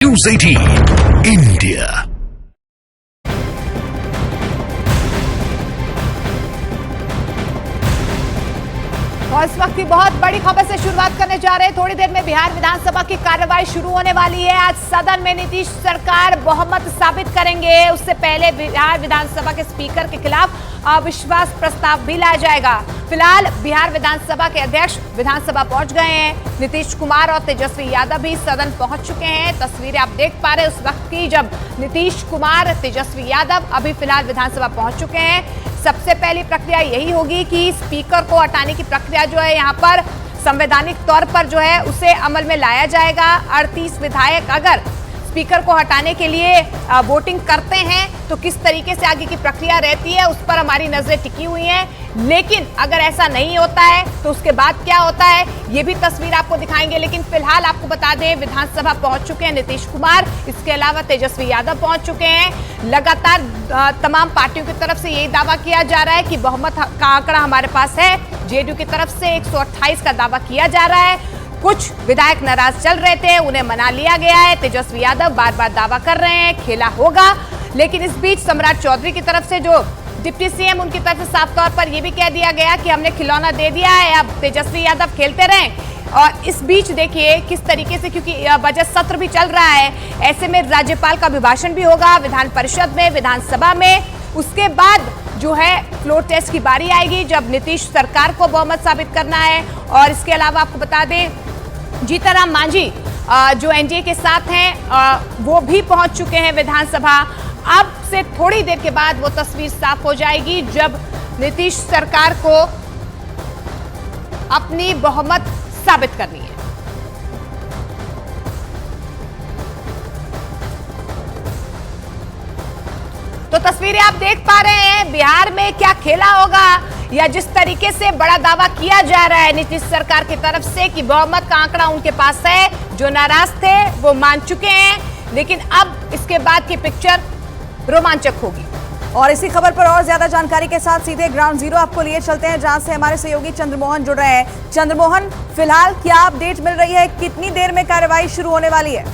News 18 India। और इस वक्त की बहुत बड़ी खबर से शुरुआत करने जा रहे हैं। थोड़ी देर में बिहार विधानसभा की कार्यवाही शुरू होने वाली है। आज सदन में नीतीश सरकार बहुमत साबित करेंगे। उससे पहले बिहार विधानसभा के स्पीकर के खिलाफ अविश्वास प्रस्ताव भी लाया जाएगा। फिलहाल बिहार विधानसभा के अध्यक्ष विधानसभा पहुंच गए हैं। नीतीश कुमार और तेजस्वी यादव भी सदन पहुंच चुके हैं। तस्वीरें आप देख पा रहे हैं उस वक्त की जब नीतीश कुमार, तेजस्वी यादव अभी फिलहाल विधानसभा पहुंच चुके हैं। सबसे पहली प्रक्रिया यही होगी कि स्पीकर को हटाने की प्रक्रिया जो है यहाँ पर संवैधानिक तौर पर जो है उसे अमल में लाया जाएगा। 38 विधायक अगर स्पीकर को हटाने के लिए वोटिंग करते हैं तो किस तरीके से आगे की प्रक्रिया रहती है उस पर हमारी नजरें टिकी हुई हैं। लेकिन अगर ऐसा नहीं होता है तो उसके बाद क्या होता है ये भी तस्वीर आपको दिखाएंगे। लेकिन फिलहाल आपको बता दें विधानसभा पहुंच चुके हैं नीतीश कुमार, इसके अलावा तेजस्वी यादव पहुंच चुके हैं। लगातार तमाम पार्टियों की तरफ से यही दावा किया जा रहा है कि बहुमत का आंकड़ा हमारे पास है। जेडीयू की तरफ से 128 का दावा किया जा रहा है। कुछ विधायक नाराज चल रहे थे, उन्हें मना लिया गया है। तेजस्वी यादव बार बार दावा कर रहे हैं खेला होगा। लेकिन इस बीच सम्राट चौधरी की तरफ से जो डिप्टी सीएम, उनकी तरफ से साफ तौर पर यह भी कह दिया गया कि हमने खिलौना दे दिया है, अब तेजस्वी यादव खेलते रहें। और इस बीच देखिए किस तरीके से, क्योंकि बजट सत्र भी चल रहा है, ऐसे में राज्यपाल का अभिभाषण भी होगा विधान परिषद में, विधानसभा में। उसके बाद जो है फ्लोर टेस्ट की बारी आएगी जब नीतीश सरकार को बहुमत साबित करना है। और इसके अलावा आपको बता दें जीतनराम मांझी जो एनडीए के साथ हैं वो भी पहुंच चुके हैं विधानसभा। अब से थोड़ी देर के बाद वो तस्वीर साफ हो जाएगी जब नीतीश सरकार को अपनी बहुमत साबित करनी है। तो तस्वीरें आप देख पा रहे हैं बिहार में क्या खेला होगा, या जिस तरीके से बड़ा दावा किया जा रहा है नीतीश सरकार की तरफ से कि बहुमत का आंकड़ा उनके पास है। जो नाराज थे वो मान चुके हैं, लेकिन अब इसके बाद की पिक्चर रोमांचक होगी। और इसी खबर पर और ज्यादा जानकारी के साथ सीधे ग्राउंड जीरो आपको लिए चलते हैं जहां से हमारे सहयोगी चंद्रमोहन जुड़ रहे हैं। चंद्रमोहन, फिलहाल क्या अपडेट मिल रही है, कितनी देर में कार्रवाई शुरू होने वाली है?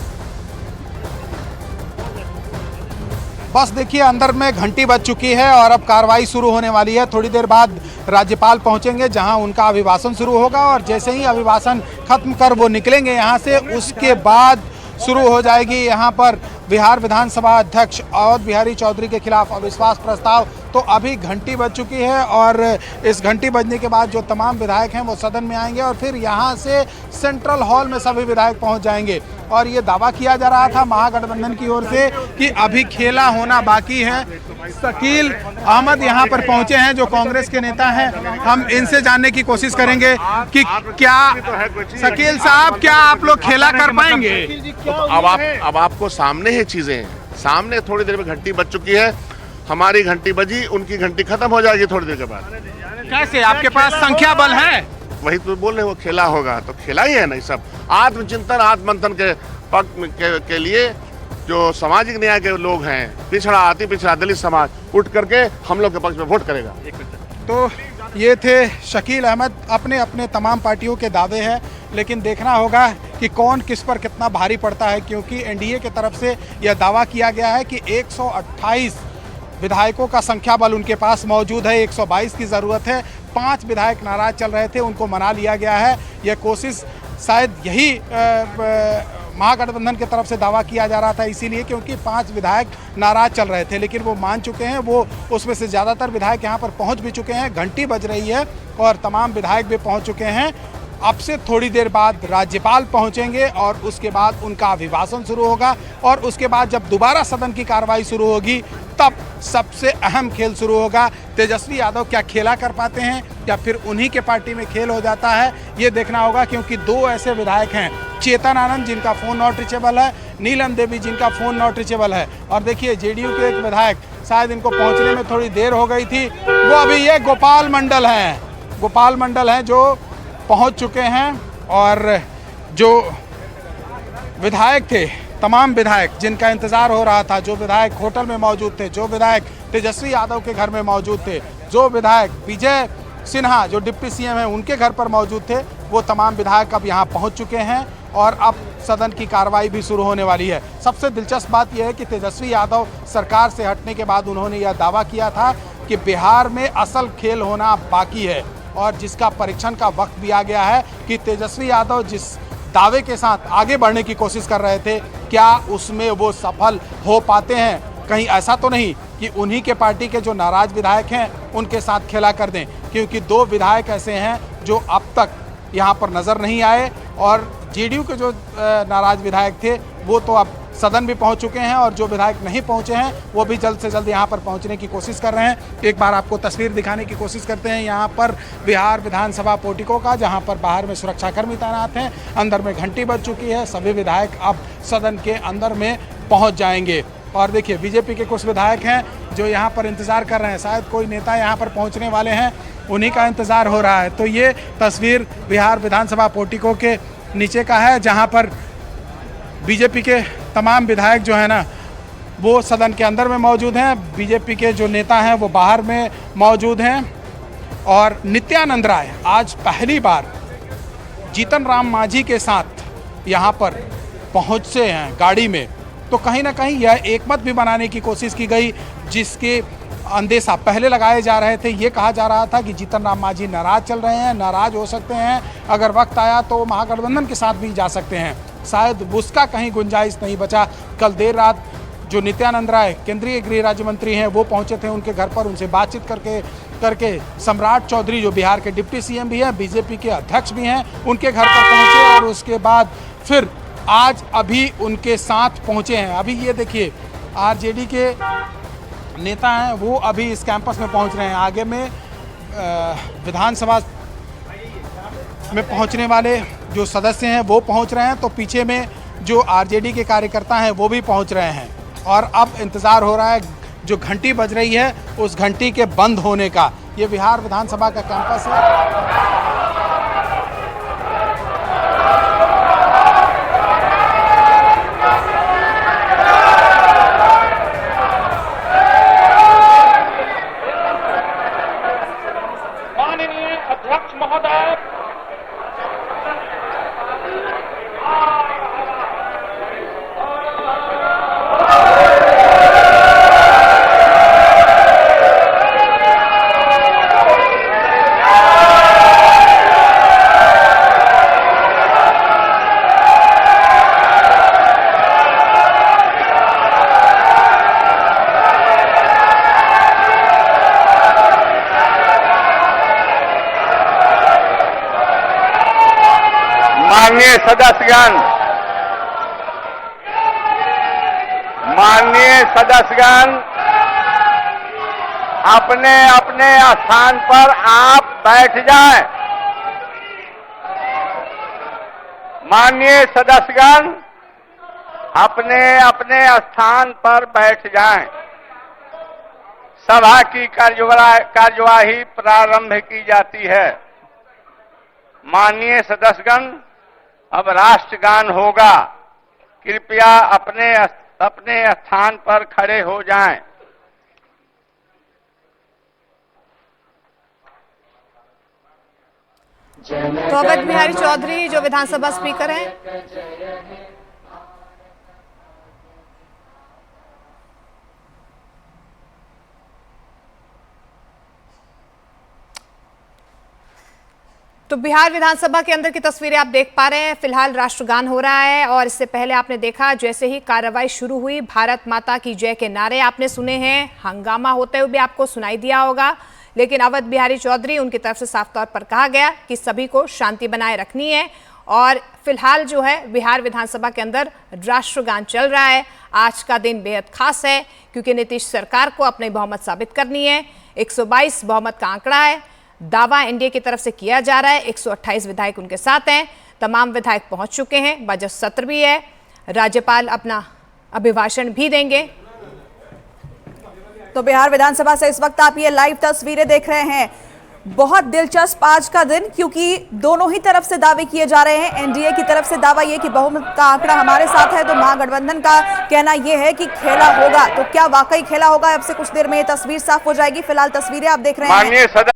बस देखिए, अंदर में घंटी बज चुकी है और अब कार्रवाई शुरू होने वाली है। थोड़ी देर बाद राज्यपाल पहुंचेंगे जहां उनका अभिभाषण शुरू होगा और जैसे ही अभिभाषण खत्म कर वो निकलेंगे यहाँ से, उसके बाद शुरू हो जाएगी यहाँ पर बिहार विधानसभा अध्यक्ष अवध बिहारी चौधरी के खिलाफ अविश्वास प्रस्ताव। तो अभी घंटी बज चुकी है और इस घंटी बजने के बाद जो तमाम विधायक हैं वो सदन में आएंगे और फिर यहाँ से सेंट्रल हॉल में सभी विधायक पहुँच जाएंगे। और ये दावा किया जा रहा था महागठबंधन की ओर से कि अभी खेला होना बाकी है। शकील अहमद यहाँ पर पहुँचे हैं जो कांग्रेस के नेता हैं। हम इनसे जानने की कोशिश करेंगे कि क्या शकील साहब, क्या आप लोग खेला कर पाएंगे? अब आपको सामने ही चीजें, सामने थोड़ी देर में घंटी बज चुकी है। हमारी घंटी बजी, उनकी घंटी खत्म हो जाएगी थोड़ी देर के बाद। कैसे आपके पास संख्या बल है? वही तो बोल रहे हैं, वो खेला होगा तो खेला ही है। नहीं, सब आत्मचिंतन आत्ममंथन के पक्ष के लिए जो सामाजिक न्याय के लोग हैं, पिछड़ा अति पिछड़ा दलित समाज उठ करके हम लोग के पक्ष में वोट करेगा। तो ये थे शकील अहमद, अपने अपने तमाम पार्टियों के दावे हैं, लेकिन देखना होगा कि कौन किस पर कितना भारी पड़ता है, क्योंकि एनडीए की तरफ से यह दावा किया गया है कि 128 विधायकों का संख्या बल उनके पास मौजूद है, 122 की ज़रूरत है। 5 विधायक नाराज चल रहे थे, उनको मना लिया गया है। यह कोशिश शायद यही महागठबंधन की तरफ से दावा किया जा रहा था, इसीलिए क्योंकि 5 विधायक नाराज चल रहे थे, लेकिन वो मान चुके हैं। वो उसमें से ज़्यादातर विधायक यहाँ पर पहुँच भी चुके हैं। घंटी बज रही है और तमाम विधायक भी पहुँच चुके हैं। अब से थोड़ी देर बाद राज्यपाल पहुंचेंगे और उसके बाद उनका अभिभाषण शुरू होगा। और उसके बाद जब दोबारा सदन की कार्रवाई शुरू होगी तब सबसे अहम खेल शुरू होगा। तेजस्वी यादव क्या खेला कर पाते हैं या फिर उन्हीं के पार्टी में खेल हो जाता है, ये देखना होगा। क्योंकि 2 ऐसे विधायक हैं, चेतन आनंद जिनका फ़ोन नॉट रीचेबल है, नीलम देवी जिनका फ़ोन नॉट रीचेबल है, और देखिए जेडीयू के एक विधायक, शायद इनको पहुँचने में थोड़ी देर हो गई थी, वो अभी ये गोपाल मंडल हैं जो पहुंच चुके हैं। और जो विधायक थे, तमाम विधायक जिनका इंतजार हो रहा था, जो विधायक होटल में मौजूद थे, जो विधायक तेजस्वी यादव के घर में मौजूद थे, जो विधायक विजय सिन्हा जो डिप्टी सीएम हैं उनके घर पर मौजूद थे, वो तमाम विधायक अब यहाँ पहुँच चुके हैं और अब सदन की कार्रवाई भी शुरू होने वाली है। सबसे दिलचस्प बात यह है कि तेजस्वी यादव सरकार से हटने के बाद उन्होंने यह दावा किया था कि बिहार में असल खेल होना बाकी है और जिसका परीक्षण का वक्त भी आ गया है कि तेजस्वी यादव जिस दावे के साथ आगे बढ़ने की कोशिश कर रहे थे, क्या उसमें वो सफल हो पाते हैं। कहीं ऐसा तो नहीं कि उन्हीं के पार्टी के जो नाराज विधायक हैं उनके साथ खेला कर दें, क्योंकि 2 विधायक ऐसे हैं जो अब तक यहाँ पर नज़र नहीं आए और जेडीयू के जो नाराज विधायक थे वो तो अब सदन भी पहुंच चुके हैं और जो विधायक नहीं पहुंचे हैं वो भी जल्द से जल्द यहां पर पहुंचने की कोशिश कर रहे हैं। एक बार आपको तस्वीर दिखाने की कोशिश करते हैं यहां पर बिहार विधानसभा पोर्टिको का, जहां पर बाहर में सुरक्षाकर्मी तैनात हैं, अंदर में घंटी बज चुकी है। सभी विधायक अब सदन के अंदर में पहुँच जाएंगे और देखिए बीजेपी के कुछ विधायक हैं जो यहाँ पर इंतज़ार कर रहे हैं, शायद कोई नेता यहाँ पर पहुँचने वाले हैं, उन्हीं का इंतज़ार हो रहा है। तो ये तस्वीर बिहार विधानसभा पोर्टिको के नीचे का है, जहाँ पर बीजेपी के तमाम विधायक जो है ना वो सदन के अंदर में मौजूद हैं, बीजेपी के जो नेता हैं वो बाहर में मौजूद हैं। और नित्यानंद राय आज पहली बार जीतन राम मांझी के साथ यहाँ पर पहुँचे हैं गाड़ी में, तो कहीं ना कहीं यह एकमत भी बनाने की कोशिश की गई, जिसके अंदेशा पहले लगाए जा रहे थे। ये कहा जा रहा था कि जीतन राम मांझी नाराज चल रहे हैं, नाराज हो सकते हैं, अगर वक्त आया तो महागठबंधन के साथ भी जा सकते हैं। शायद उसका कहीं गुंजाइश नहीं बचा। कल देर रात जो नित्यानंद राय केंद्रीय गृह राज्य मंत्री हैं वो पहुंचे थे उनके घर पर, उनसे बातचीत करके सम्राट चौधरी जो बिहार के डिप्टी सीएम भी हैं, बीजेपी के अध्यक्ष भी हैं, उनके घर पर पहुंचे और उसके बाद फिर आज अभी उनके साथ पहुंचे हैं। अभी ये देखिए आरजेडी के नेता हैं वो अभी इस कैंपस में पहुंच रहे हैं। आगे में विधानसभा में पहुंचने वाले जो सदस्य हैं वो पहुंच रहे हैं, तो पीछे में जो आरजेडी के कार्यकर्ता हैं वो भी पहुंच रहे हैं और अब इंतज़ार हो रहा है जो घंटी बज रही है उस घंटी के बंद होने का। ये बिहार विधानसभा का कैंपस है। माननीय सदस्यगण अपने अपने स्थान पर आप बैठ जाएं। माननीय सदस्यगण अपने अपने स्थान पर बैठ जाएं। सभा की कार्यवाही प्रारंभ की जाती है। माननीय सदस्यगण अब राष्ट्रगान होगा। कृपया अपने स्थान पर खड़े हो जाएं। तो अवध बिहारी चौधरी जो विधानसभा स्पीकर हैं, तो बिहार विधानसभा के अंदर की तस्वीरें आप देख पा रहे हैं। फिलहाल राष्ट्रगान हो रहा है और इससे पहले आपने देखा जैसे ही कार्रवाई शुरू हुई भारत माता की जय के नारे आपने सुने हैं, हंगामा होते हुए भी आपको सुनाई दिया होगा। लेकिन अवध बिहारी चौधरी उनकी तरफ से साफ तौर पर कहा गया कि सभी को शांति बनाए रखनी है और फिलहाल जो है बिहार विधानसभा के अंदर राष्ट्रगान चल रहा है। आज का दिन बेहद खास है क्योंकि नीतीश सरकार को अपनी बहुमत साबित करनी है। 122 बहुमत का आंकड़ा है, दावा एनडीए की तरफ से किया जा रहा है। 128 विधायक उनके साथ हैं, तमाम विधायक पहुंच चुके हैं, बजट सत्र भी है, राज्यपाल अपना अभिभाषण भी देंगे। तो बिहार विधानसभा से इस वक्त आप ये लाइव तस्वीरें देख रहे हैं। बहुत दिलचस्प आज का दिन क्योंकि दोनों ही तरफ से दावे किए जा रहे हैं। एनडीए की तरफ से दावा ये कि बहुमत का आंकड़ा हमारे साथ है, तो महागठबंधन का कहना यह है कि खेला होगा। तो क्या वाकई खेला होगा? अब से कुछ देर में ये तस्वीर साफ हो जाएगी। फिलहाल तस्वीरें आप देख रहे हैं।